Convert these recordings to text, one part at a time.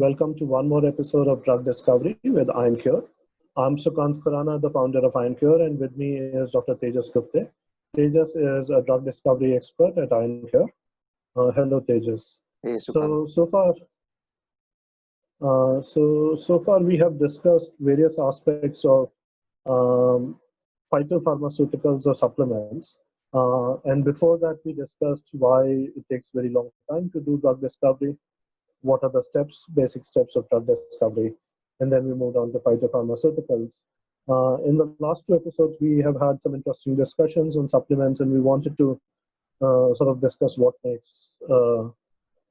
welcome to one more episode of Drug Discovery with IonCure. I'm Sukant Khurana, the founder of IonCure, and with me is Dr. Tejas Gupte. Tejas is a drug discovery expert at IonCure. Hello, Tejas. Hey, Sukant. So far we have discussed various aspects of um, phytopharmaceuticals or supplements. And before that, we discussed why it takes very long time to do drug discovery, what are the steps, basic steps of drug discovery, and then we moved on to phytopharmaceuticals. In the last two episodes, we have had some interesting discussions on supplements, and we wanted to sort of discuss what makes a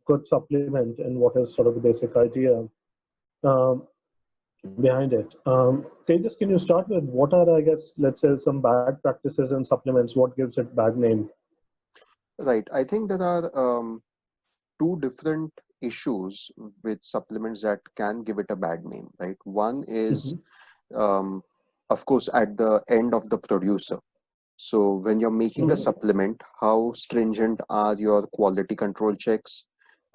good supplement and what is sort of the basic idea behind it. Tejas, can you start with what are, I guess, let's say some bad practices in supplements? What gives it bad name? Right. I think there are two different issues with supplements that can give it a bad name, right? One is, of course, at the end of the producer. So when you're making a supplement, how stringent are your quality control checks?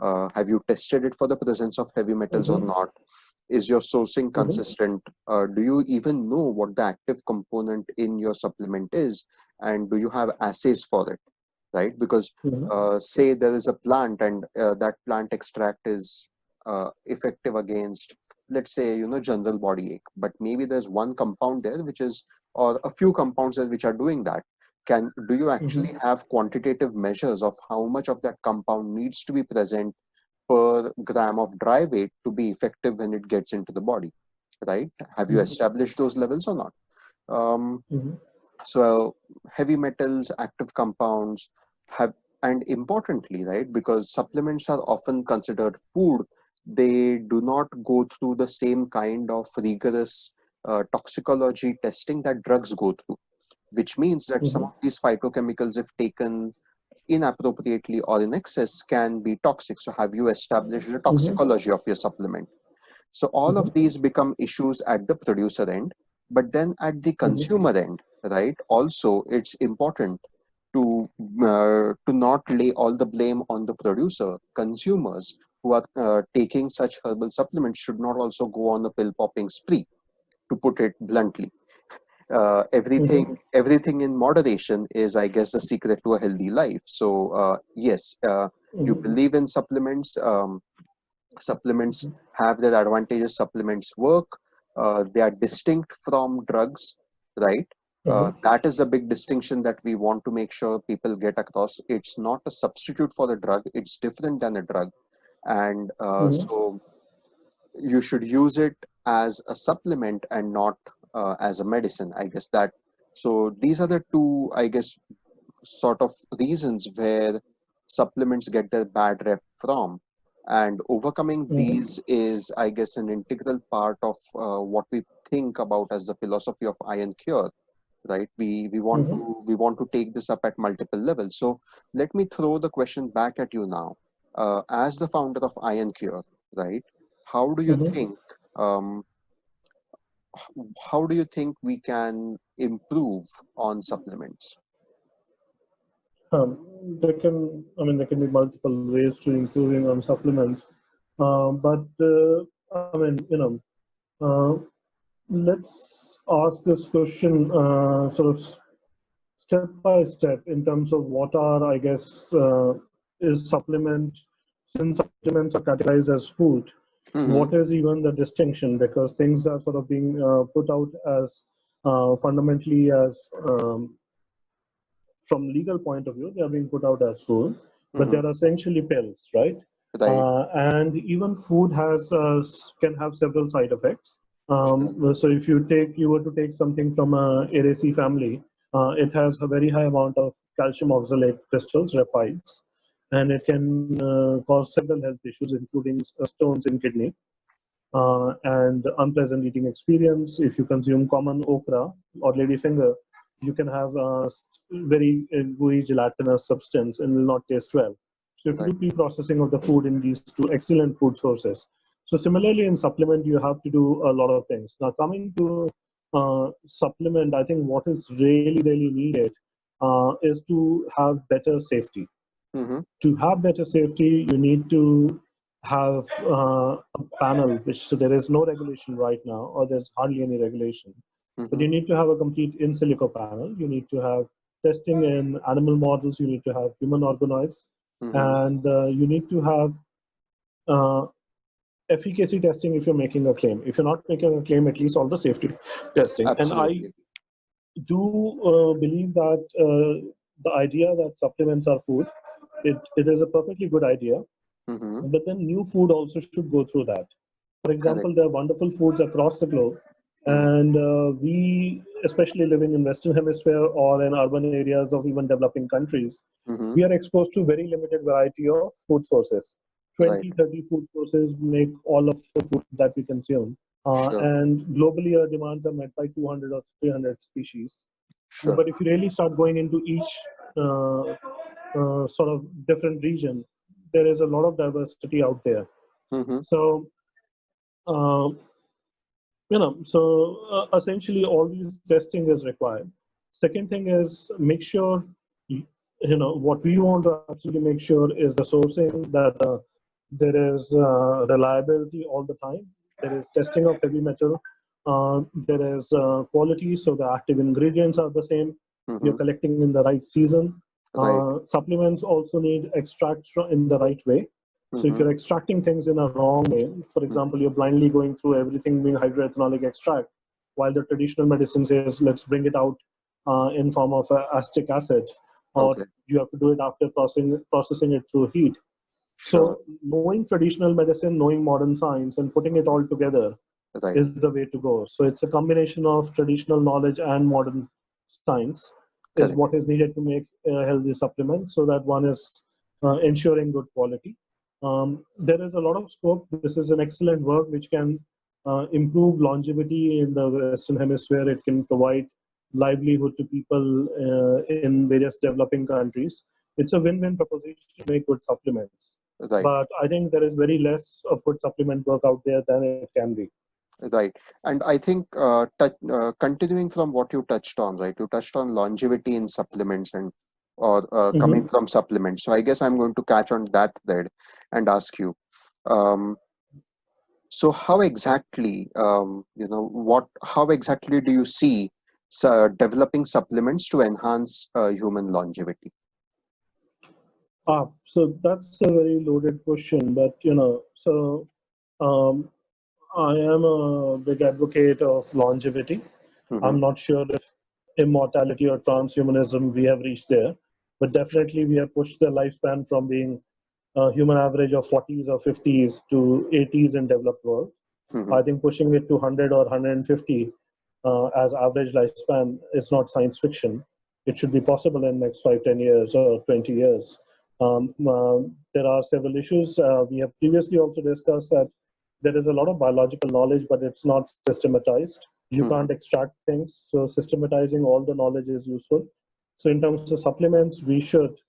Have you tested it for the presence of heavy metals or not? Is your sourcing consistent? Do you even know what the active component in your supplement is? And do you have assays for it? Right? Because say there is a plant and that plant extract is effective against, let's say, general body ache, but maybe there's one compound there which is, or a few compounds there which are doing that. Do you actually have quantitative measures of how much of that compound needs to be present per gram of dry weight to be effective when it gets into the body, right? Have you established those levels or not? So heavy metals, active compounds and importantly, right, because supplements are often considered food, they do not go through the same kind of rigorous toxicology testing that drugs go through, which means that some of these phytochemicals, if taken inappropriately or in excess, can be toxic. So have you established the toxicology of your supplement? So all of these become issues at the producer end, but then at the consumer end, right? Also, it's important to not lay all the blame on the producer. Consumers who are taking such herbal supplements should not also go on a pill popping spree, to put it bluntly. Everything in moderation is, I guess, the secret to a healthy life. So yes, you believe in supplements. Supplements have their advantages. Supplements work. They are distinct from drugs, right? That is a big distinction that we want to make sure people get across. It's not a substitute for a drug. It's different than a drug. And so you should use it as a supplement and not as a medicine, I guess. That so these are the two, I guess, sort of reasons where supplements get their bad rep from, and overcoming these is, I guess, an integral part of what we think about as the philosophy of IonCure, right? We want to take this up at multiple levels. So let me throw the question back at you now. As the founder of IonCure, right, how do you think we can improve on supplements? There can be multiple ways to improving on supplements, but let's ask this question sort of step by step in terms of what are, I guess, is supplement. Since supplements are categorized as food, what is even the distinction? Because things are sort of being put out as fundamentally as from legal point of view, they are being put out as food, but they're essentially pills, right? And even food can have several side effects. So if you were to take something from a Araceae family, it has a very high amount of calcium oxalate crystals, raphides, and it can cause several health issues, including stones in kidney and unpleasant eating experience. If you consume common okra or ladyfinger, you can have a very gooey gelatinous substance and will not taste well. So you have to do pre-processing of the food in these two excellent food sources. So similarly in supplement, you have to do a lot of things. Now coming to supplement, I think what is really, really needed is to have better safety. To have better safety, you need to have a panel, which so there is no regulation right now, or there's hardly any regulation. But you need to have a complete in silico panel. You need to have testing in animal models. You need to have human organoids, and you need to have efficacy testing if you're making a claim. If you're not making a claim, at least all the safety testing. Absolutely. And I do believe that the idea that supplements are food, it is a perfectly good idea. But then new food also should go through that. For example, there are wonderful foods across the globe, and we, especially living in Western Hemisphere or in urban areas of even developing countries, we are exposed to very limited variety of food sources. 20, 30 food sources make all of the food that we consume. And globally, our demands are met by 200 or 300 species. But if you really start going into each sort of different region, there is a lot of diversity out there. So, essentially all these testing is required. Second thing is make sure, what we want to absolutely make sure is the sourcing, that there is reliability all the time. There is testing of heavy metal. There is quality, so the active ingredients are the same. You're collecting in the right season. Supplements also need extracts in the right way. So if you're extracting things in a wrong way, for example, you're blindly going through everything being hydroethanolic extract, while the traditional medicine says, let's bring it out in form of acetic acid, or you have to do it after processing it through heat. So knowing traditional medicine, knowing modern science, and putting it all together is the way to go. So it's a combination of traditional knowledge and modern science is what is needed to make a healthy supplement, so that one is ensuring good quality. There is a lot of scope. This is an excellent work which can improve longevity in the Western Hemisphere. It can provide livelihood to people in various developing countries. It's a win-win proposition to make good supplements. But I think there is very less of good supplement work out there than it can be. Right. And I think continuing from what you touched on, right? You touched on longevity in supplements and or coming from supplements. So I guess I'm going to catch on that thread and ask you. So how exactly, how exactly do you see developing supplements to enhance human longevity? So that's a very loaded question, but I am a big advocate of longevity. I'm not sure if immortality or transhumanism we have reached there, but definitely we have pushed the lifespan from being a human average of 40s or 50s to 80s in developed world. I think pushing it to 100 or 150 as average lifespan is not science fiction. It should be possible in the next 5, 10 years or 20 years. There are several issues. We have previously also discussed that there is a lot of biological knowledge, but it's not systematized. You can't extract things, so systematizing all the knowledge is useful. So in terms of supplements, we should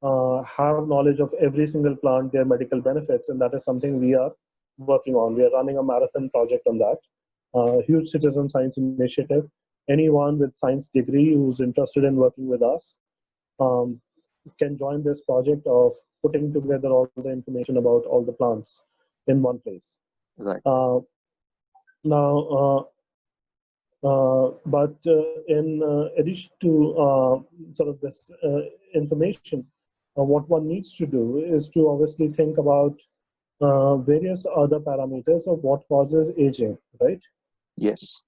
have knowledge of every single plant, their medical benefits, and that is something we are working on. We are running a marathon project on that. Huge citizen science initiative. Anyone with science degree who's interested in working with us can join this project of putting together all the information about all the plants in one place. Right. But in addition to sort of this information, what one needs to do is to obviously think about various other parameters of what causes aging, right? Yes.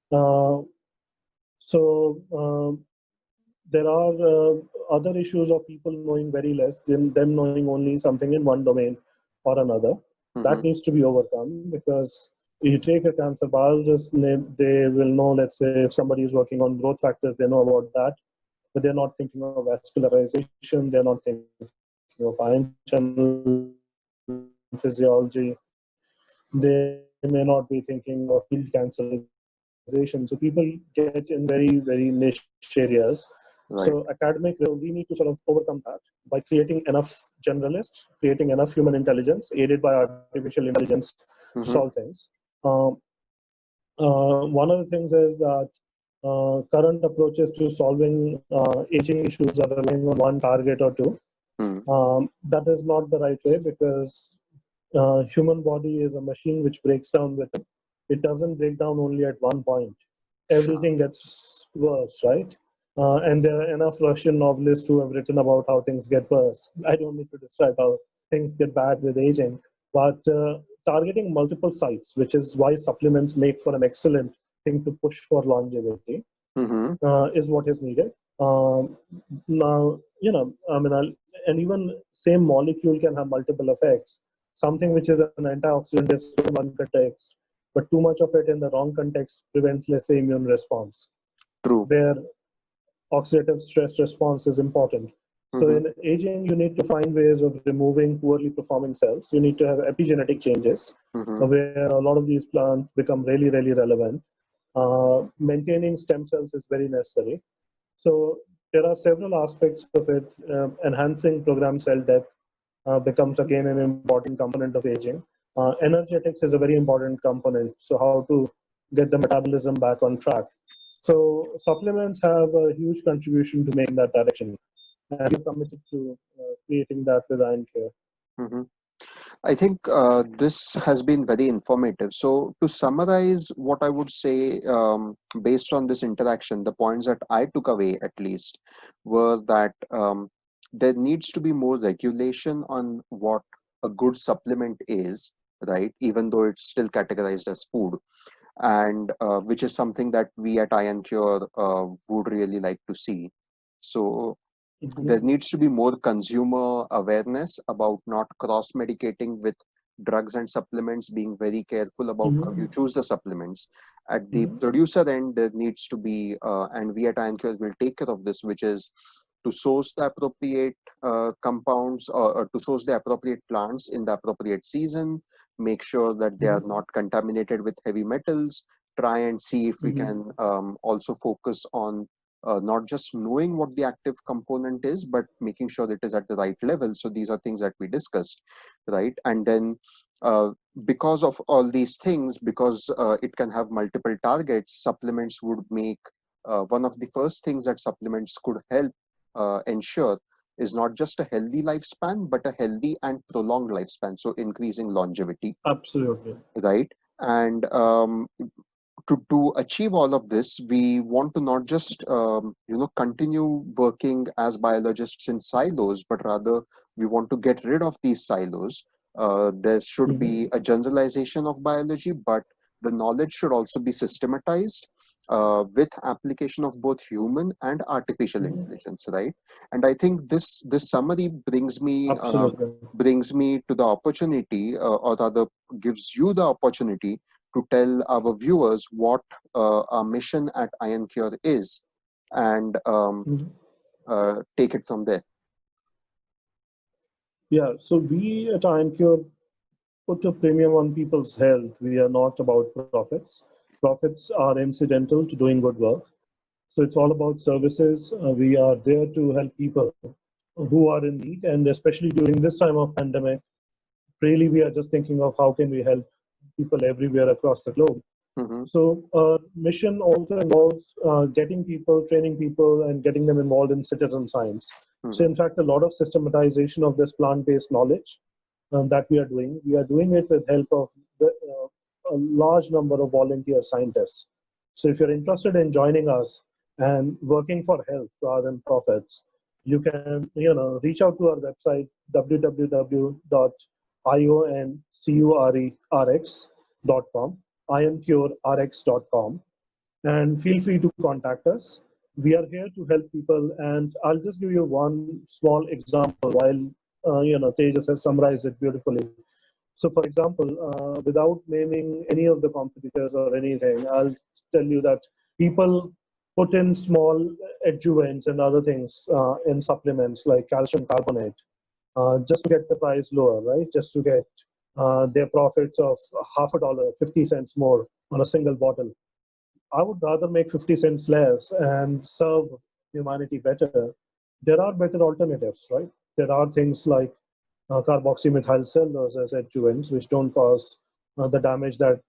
There are other issues of people knowing very less, them knowing only something in one domain or another. That needs to be overcome, because you take a cancer biologist, they will know, let's say, if somebody is working on growth factors, they know about that, but they're not thinking of vascularization, they're not thinking of ion channel physiology, they may not be thinking of field cancerization. So people get in very, very niche areas. Right. So academic, we need to sort of overcome that by creating enough generalists, creating enough human intelligence, aided by artificial intelligence, to solve things. One of the things is that current approaches to solving aging issues are relying on one target or two. That is not the right way, because human body is a machine which breaks down with it. It doesn't break down only at one point. Sure. Everything gets worse, right? And there are enough Russian novelists who have written about how things get worse. I don't need to describe how things get bad with aging, but targeting multiple sites, which is why supplements make for an excellent thing to push for longevity, is what is needed. Now, I mean, and even same molecule can have multiple effects. Something which is an antioxidant is in one context, but too much of it in the wrong context prevents, let's say, immune response. True. Where oxidative stress response is important. So in aging, you need to find ways of removing poorly performing cells. You need to have epigenetic changes where a lot of these plants become really, really relevant. Maintaining stem cells is very necessary. So there are several aspects of it. Enhancing programmed cell death becomes again an important component of aging. Energetics is a very important component. So how to get the metabolism back on track. So supplements have a huge contribution to make that direction, and we're committed to creating that with IonCure. I think this has been very informative. So to summarize what I would say, based on this interaction, the points that I took away at least were that there needs to be more regulation on what a good supplement is, right? Even though it's still categorized as food, and which is something that we at IonCure would really like to see. So there needs to be more consumer awareness about not cross medicating with drugs and supplements, being very careful about how you choose the supplements. At the producer end, there needs to be, and we at IonCure will take care of this, which is to source the appropriate compounds, or to source the appropriate plants in the appropriate season, make sure that they are not contaminated with heavy metals, try and see if we can also focus on not just knowing what the active component is, but making sure it is at the right level. So these are things that we discussed, right? And then because of all these things, because it can have multiple targets, supplements would make one of the first things that supplements could help ensure is not just a healthy lifespan, but a healthy and prolonged lifespan. So increasing longevity. Absolutely. Right. And to achieve all of this, we want to not just continue working as biologists in silos, but rather we want to get rid of these silos. There should be a generalization of biology, but the knowledge should also be systematized with application of both human and artificial intelligence, right? And I think this summary brings me to the opportunity, or rather gives you the opportunity to tell our viewers what our mission at IonCure is, and take it from there. Yeah, so we at IonCure put a premium on people's health. We are not about profits. Profits are incidental to doing good work. So it's all about services. We are there to help people who are in need, and especially during this time of pandemic, really we are just thinking of how can we help people everywhere across the globe. So mission also involves getting people, training people, and getting them involved in citizen science. So in fact, a lot of systematization of this plant-based knowledge that we are doing it with help of a large number of volunteer scientists. So if you're interested in joining us and working for health rather than profits, you can reach out to our website www.ioncureRx.com, ioncurerx.com, and feel free to contact us. We are here to help people, and I'll just give you one small example while Tejas has summarized it beautifully. So, for example, without naming any of the competitors or anything, I'll tell you that people put in small adjuvants and other things in supplements like calcium carbonate just to get the price lower, right? Just to get their profits of half a dollar, 50 cents more on a single bottle. I would rather make 50 cents less and serve humanity better. There are better alternatives, right? There are things like carboxymethyl cellulose as adjuvants, which don't cause the damage that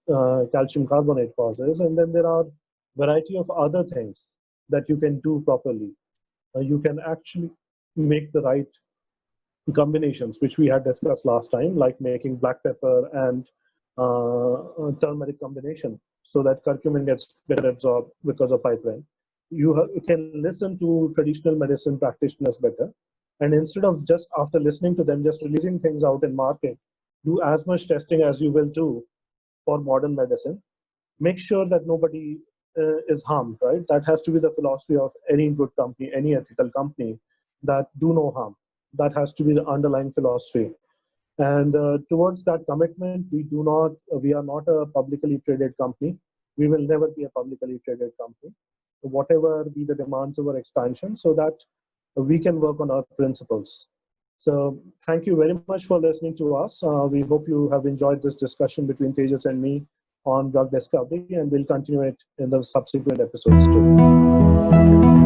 calcium carbonate causes. And then there are variety of other things that you can do properly. You can actually make the right combinations, which we had discussed last time, like making black pepper and turmeric combination, so that curcumin gets better absorbed because of pipeline. You can listen to traditional medicine practitioners better, and instead of just after listening to them just releasing things out in market, do as much testing as you will do for modern medicine. Make sure that nobody is harmed, right? That has to be the philosophy of any good company, any ethical company, that do no harm. That has to be the underlying philosophy. And towards that commitment, we are not a publicly traded company. We will never be a publicly traded company. Whatever be the demands of our expansion, so that we can work on our principles. So thank you very much for listening to us. We hope you have enjoyed this discussion between Tejas and me on drug discovery, and we'll continue it in the subsequent episodes too.